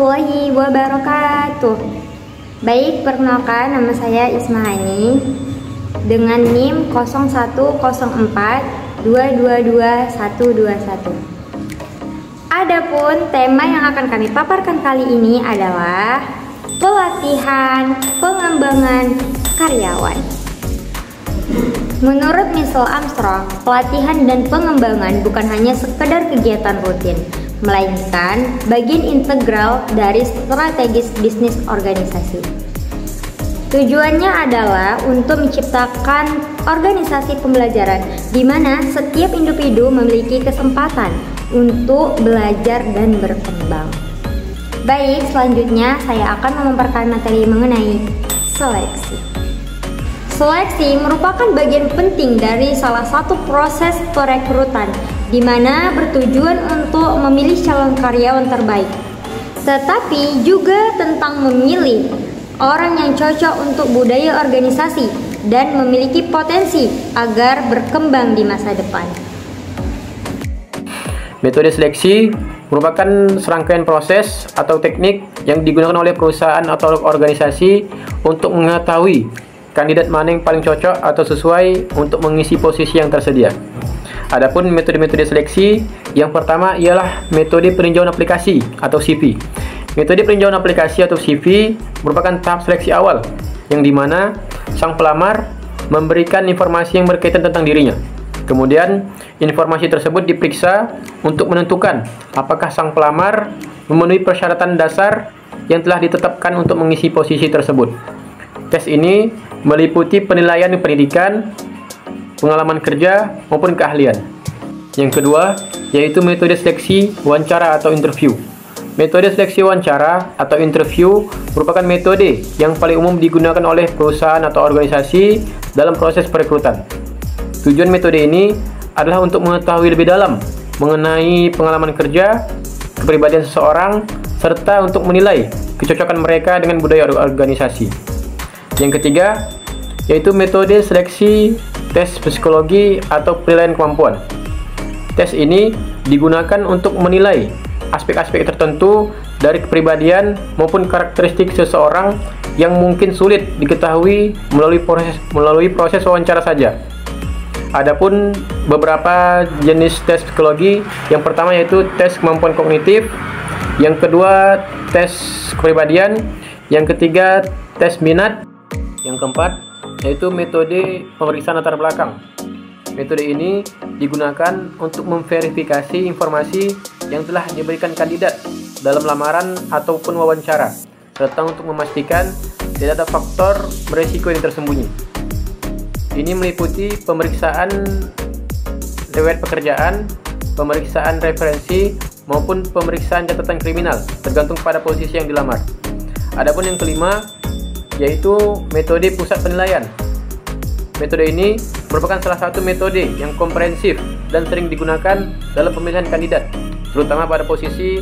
warahmatullahi wabarakatuh. Baik, perkenalkan nama saya Ismahani dengan NIM 01042222121. Adapun tema yang akan kami paparkan kali ini adalah pelatihan pengembangan karyawan. Menurut Michelle Armstrong, pelatihan dan pengembangan bukan hanya sekedar kegiatan rutin, melainkan bagian integral dari strategis bisnis organisasi. Tujuannya adalah untuk menciptakan organisasi pembelajaran di mana setiap individu memiliki kesempatan untuk belajar dan berkembang. Baik, selanjutnya saya akan memaparkan materi mengenai seleksi. Seleksi merupakan bagian penting dari salah satu proses perekrutan, di mana bertujuan untuk memilih calon karyawan terbaik, tetapi juga tentang memilih orang yang cocok untuk budaya organisasi dan memiliki potensi agar berkembang di masa depan. Metode seleksi merupakan serangkaian proses atau teknik yang digunakan oleh perusahaan atau organisasi untuk mengetahui kandidat mana yang paling cocok atau sesuai untuk mengisi posisi yang tersedia. Adapun metode-metode seleksi, yang pertama ialah metode peninjauan aplikasi atau CV. Metode peninjauan aplikasi atau CV merupakan tahap seleksi awal, yang dimana sang pelamar memberikan informasi yang berkaitan tentang dirinya. Kemudian, informasi tersebut diperiksa untuk menentukan apakah sang pelamar memenuhi persyaratan dasar yang telah ditetapkan untuk mengisi posisi tersebut. Tes ini meliputi penilaian pendidikan, pengalaman kerja, maupun keahlian. Yang kedua, yaitu metode seleksi wawancara atau interview. Metode seleksi wawancara atau interview merupakan metode yang paling umum digunakan oleh perusahaan atau organisasi dalam proses perekrutan. Tujuan metode ini adalah untuk mengetahui lebih dalam mengenai pengalaman kerja, kepribadian seseorang, serta untuk menilai kecocokan mereka dengan budaya organisasi. Yang ketiga, yaitu metode seleksi tes psikologi atau penilaian kemampuan. Tes ini digunakan untuk menilai aspek-aspek tertentu dari kepribadian maupun karakteristik seseorang yang mungkin sulit diketahui melalui proses wawancara saja. Adapun beberapa jenis tes psikologi, yang pertama yaitu tes kemampuan kognitif, yang kedua tes kepribadian, yang ketiga tes minat, yang keempat yaitu metode pemeriksaan latar belakang. Metode ini digunakan untuk memverifikasi informasi yang telah diberikan kandidat dalam lamaran ataupun wawancara, serta untuk memastikan tidak ada faktor beresiko yang tersembunyi. Ini meliputi pemeriksaan riwayat pekerjaan, pemeriksaan referensi, maupun pemeriksaan catatan kriminal, tergantung pada posisi yang dilamar. Adapun yang kelima, yaitu metode pusat penilaian. Metode ini merupakan salah satu metode yang komprehensif dan sering digunakan dalam pemilihan kandidat, terutama pada posisi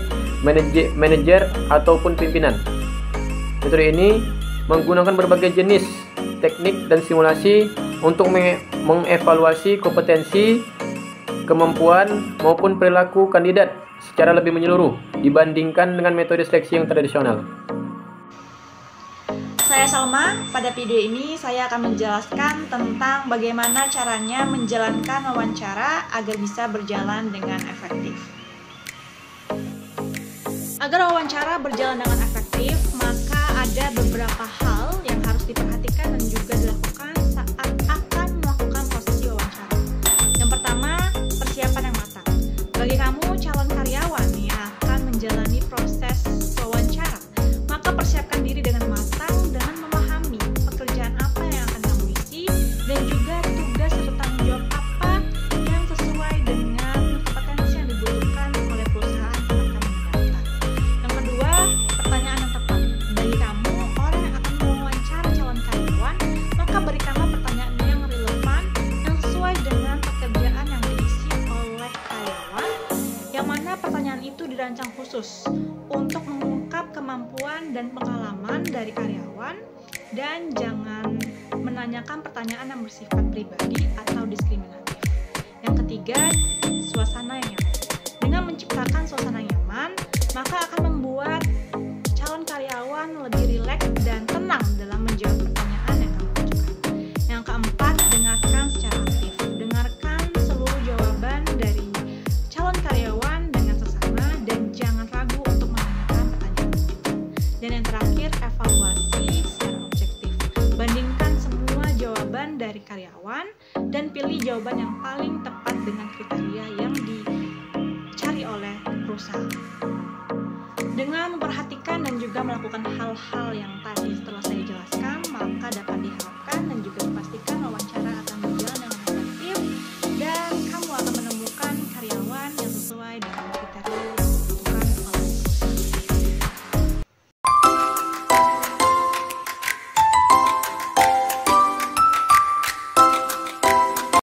manajer ataupun pimpinan. Metode ini menggunakan berbagai jenis teknik dan simulasi untuk mengevaluasi kompetensi, kemampuan, maupun perilaku kandidat secara lebih menyeluruh dibandingkan dengan metode seleksi yang tradisional. Saya Salma. Pada video ini saya akan menjelaskan tentang bagaimana caranya menjalankan wawancara agar bisa berjalan dengan efektif. Agar wawancara berjalan dengan efektif, maka ada beberapa hal yang harus diperhatikan dan juga dilakukan saat akan melakukan prosesi wawancara. Yang pertama, persiapan yang matang. Bagi kamu calon karyawan yang akan menjalani proses wawancara, maka persiapkan diri dengan matang dengan memahami pekerjaan apa yang akan kamu isi dan juga tugas serta tanggung jawab apa yang sesuai dengan kompetensi yang dibutuhkan oleh perusahaan tempat kamu mendaftar. Yang kedua, pertanyaan yang tepat. Bagi kamu, orang yang akan mewawancara calon karyawan, maka berikanlah pertanyaan yang relevan yang sesuai dengan pekerjaan yang diisi oleh karyawan, yang mana pertanyaan itu dirancang khusus untuk mengungkap kemampuan dan pengalaman dari karyawan, dan jangan menanyakan pertanyaan yang bersifat pribadi atau diskriminatif. Yang ketiga, suasana yang nyaman. Dengan menciptakan suasana yang nyaman, maka akan membuat calon karyawan lebih rileks dan tenang dalam menjawab pertanyaan yang kamu ajukan. Yang keempat, dengarkan secara aktif. Dengarkan seluruh jawaban dari calon karyawan dengan seksama dan jangan ragu untuk menanyakan pertanyaan lanjutan. Dan yang terakhir, evaluasi secara objektif. Bandingkan semua jawaban dari karyawan dan pilih jawaban yang paling tepat dengan kriteria yang dicari oleh perusahaan. Dengan memperhatikan dan juga melakukan hal-hal yang tadi setelah saya jelaskan, maka dapat diharapkan